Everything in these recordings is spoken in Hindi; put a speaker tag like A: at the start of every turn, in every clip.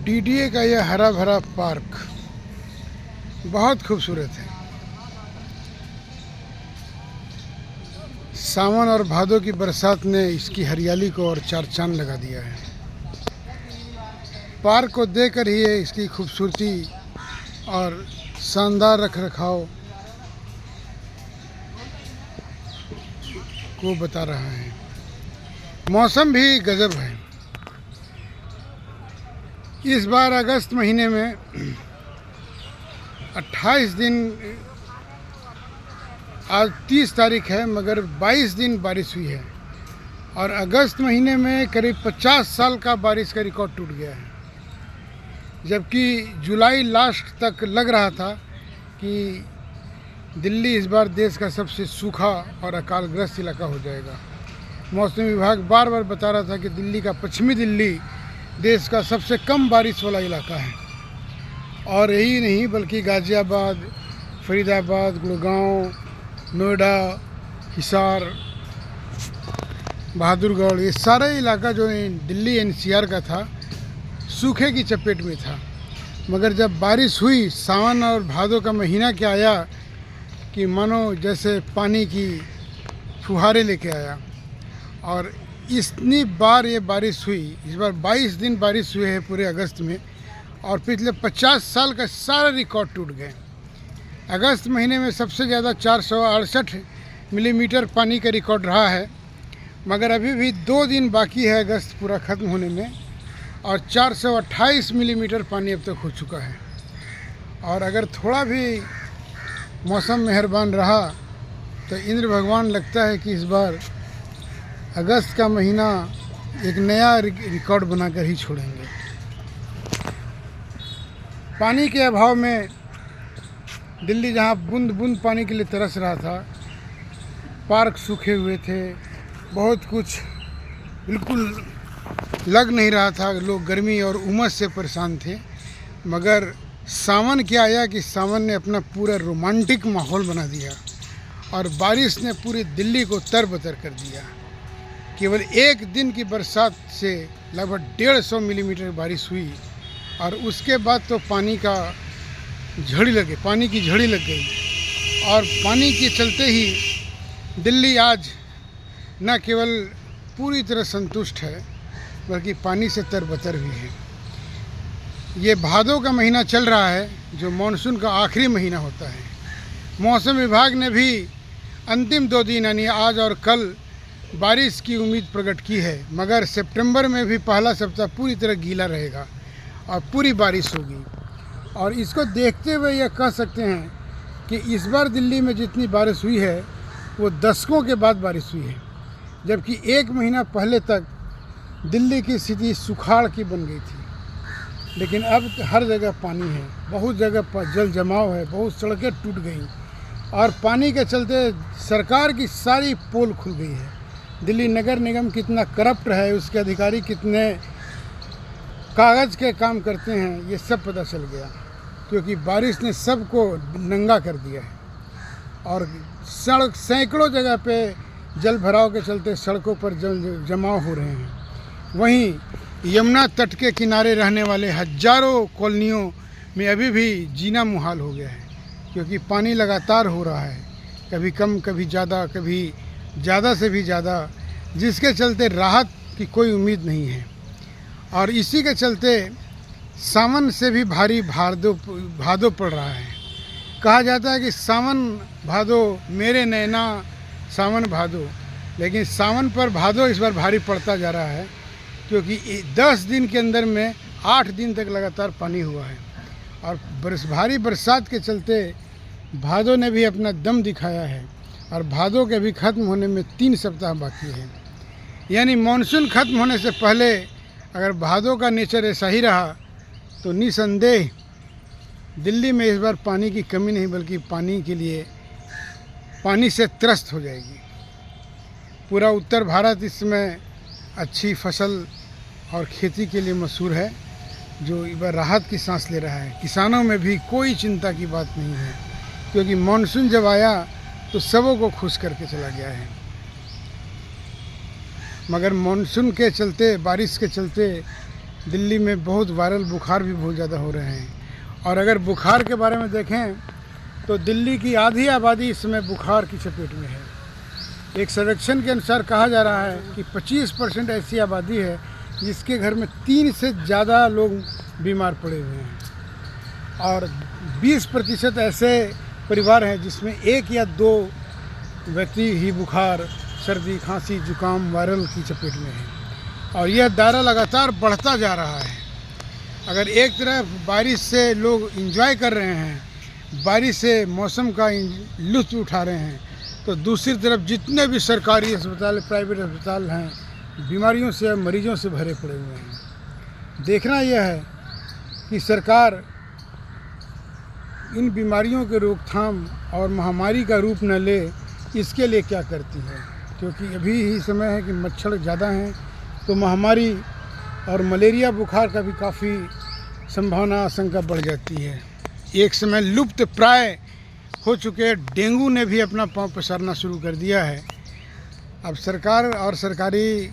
A: डीडीए का यह हरा भरा पार्क बहुत खूबसूरत है। सावन और भादों की बरसात ने इसकी हरियाली को और चार चांद लगा दिया है। पार्क को देखकर ही इसकी खूबसूरती और शानदार रखरखाव को बता रहा है। मौसम भी गजब है। इस बार अगस्त महीने में 28 दिन, आज 30 तारीख है, मगर 22 दिन बारिश हुई है और अगस्त महीने में करीब 50 साल का बारिश का रिकॉर्ड टूट गया है। जबकि जुलाई लास्ट तक लग रहा था कि दिल्ली इस बार देश का सबसे सूखा और अकालग्रस्त इलाका हो जाएगा। मौसम विभाग बार बार बता रहा था कि दिल्ली का पश्चिमी दिल्ली देश का सबसे कम बारिश वाला इलाका है। और यही नहीं बल्कि गाज़ियाबाद, फरीदाबाद, गुड़गांव, नोएडा, हिसार, बहादुरगढ़, ये सारा इलाका जो दिल्ली एनसीआर का था सूखे की चपेट में था। मगर जब बारिश हुई, सावन और भादों का महीना क्या आया कि मानो जैसे पानी की फुहारे लेके आया। और इतनी बार ये बारिश हुई, इस बार 22 दिन बारिश हुए है पूरे अगस्त में, और पिछले 50 साल का सारा रिकॉर्ड टूट गए। अगस्त महीने में सबसे ज़्यादा 468 मिलीमीटर पानी का रिकॉर्ड रहा है, मगर अभी भी 2 दिन बाकी है अगस्त पूरा ख़त्म होने में, और 428 मिलीमीटर पानी अब तक हो चुका है। और अगर थोड़ा भी मौसम मेहरबान रहा तो इंद्र भगवान लगता है कि इस बार अगस्त का महीना एक नया रिकॉर्ड बनाकर ही छोड़ेंगे। पानी के अभाव में दिल्ली जहाँ बूंद बूंद पानी के लिए तरस रहा था, पार्क सूखे हुए थे, बहुत कुछ बिल्कुल लग नहीं रहा था, लोग गर्मी और उमस से परेशान थे। मगर सावन क्या आया कि सावन ने अपना पूरा रोमांटिक माहौल बना दिया और बारिश ने पूरी दिल्ली को तरबतर कर दिया। केवल एक दिन की बरसात से लगभग 150 मिलीमीटर बारिश हुई और उसके बाद तो पानी की झड़ी लग गई। और पानी के चलते ही दिल्ली आज न केवल पूरी तरह संतुष्ट है बल्कि पानी से तरबतर भी है। ये भादों का महीना चल रहा है जो मानसून का आखिरी महीना होता है। मौसम विभाग ने भी अंतिम 2 दिन यानी आज और कल बारिश की उम्मीद प्रकट की है, मगर सितंबर में भी पहला सप्ताह पूरी तरह गीला रहेगा और पूरी बारिश होगी। और इसको देखते हुए यह कह सकते हैं कि इस बार दिल्ली में जितनी बारिश हुई है वो दशकों के बाद बारिश हुई है। जबकि 1 महीना पहले तक दिल्ली की स्थिति सुखाड़ की बन गई थी, लेकिन अब हर जगह पानी है, बहुत जगह पर जल जमाव है, बहुत सड़कें टूट गई और पानी के चलते सरकार की सारी पोल खुल गई है। दिल्ली नगर निगम कितना करप्ट है, उसके अधिकारी कितने कागज़ के काम करते हैं, ये सब पता चल गया, क्योंकि बारिश ने सबको नंगा कर दिया है। और सड़क सैकड़ों जगह पे जल भराव के चलते सड़कों पर जल जमाव हो रहे हैं। वहीं यमुना तट के किनारे रहने वाले हजारों कॉलोनियों में अभी भी जीना मुहाल हो गया है, क्योंकि पानी लगातार हो रहा है, कभी कम कभी ज़्यादा, कभी ज़्यादा से भी ज़्यादा, जिसके चलते राहत की कोई उम्मीद नहीं है। और इसी के चलते सावन से भी भारी भादो पड़ रहा है। कहा जाता है कि सावन भादो मेरे नैना सावन भादो, लेकिन सावन पर भादो इस बार भारी पड़ता जा रहा है, क्योंकि 10 दिन के अंदर में 8 दिन तक लगातार पानी हुआ है। और भारी बरसात के चलते भादो ने भी अपना दम दिखाया है और भादो के भी ख़त्म होने में 3 सप्ताह बाकी है। यानी मानसून ख़त्म होने से पहले अगर भादो का नेचर ऐसा ही रहा तो निसंदेह दिल्ली में इस बार पानी की कमी नहीं बल्कि पानी से त्रस्त हो जाएगी। पूरा उत्तर भारत इसमें अच्छी फसल और खेती के लिए मशहूर है, जो इस बार राहत की सांस ले रहा है। किसानों में भी कोई चिंता की बात नहीं है, क्योंकि मानसून जब आया तो सबों को खुश करके चला गया है। मगर मानसून के चलते, बारिश के चलते दिल्ली में बहुत वायरल बुखार भी बहुत ज़्यादा हो रहे हैं। और अगर बुखार के बारे में देखें तो दिल्ली की आधी आबादी इस समय बुखार की चपेट में है। एक सर्वेक्षण के अनुसार कहा जा रहा है कि 25% ऐसी आबादी है जिसके घर में 3 से ज़्यादा लोग बीमार पड़े हुए हैं और 20% ऐसे परिवार हैं जिसमें 1 या 2 व्यक्ति ही बुखार, सर्दी, खांसी, जुकाम, वायरल की चपेट में है और यह दायरा लगातार बढ़ता जा रहा है। अगर एक तरफ बारिश से लोग एंजॉय कर रहे हैं, बारिश से मौसम का लुत्फ़ उठा रहे हैं, तो दूसरी तरफ जितने भी सरकारी अस्पताल, प्राइवेट अस्पताल हैं, बीमारियों से, मरीजों से भरे पड़े हुए हैं। देखना यह है कि सरकार इन बीमारियों के रोकथाम और महामारी का रूप न ले, इसके लिए क्या करती है, क्योंकि अभी ही समय है कि मच्छर ज़्यादा हैं तो महामारी और मलेरिया बुखार का भी काफ़ी संभावना, आशंका बढ़ जाती है। एक समय लुप्त प्राय हो चुके डेंगू ने भी अपना पांव पसारना शुरू कर दिया है। अब सरकार और सरकारी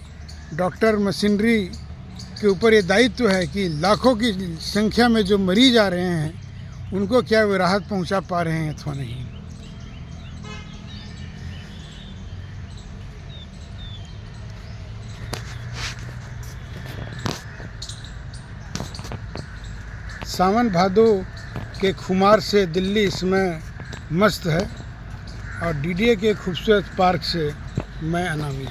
A: डॉक्टर, मशीनरी के ऊपर ये दायित्व है कि लाखों की संख्या में जो मरीज आ रहे हैं उनको क्या वे राहत पहुंचा पा रहे हैं अथवा नहीं। सावन भादो के खुमार से दिल्ली इसमें मस्त है और डीडीए के खूबसूरत पार्क से मैं अनामी।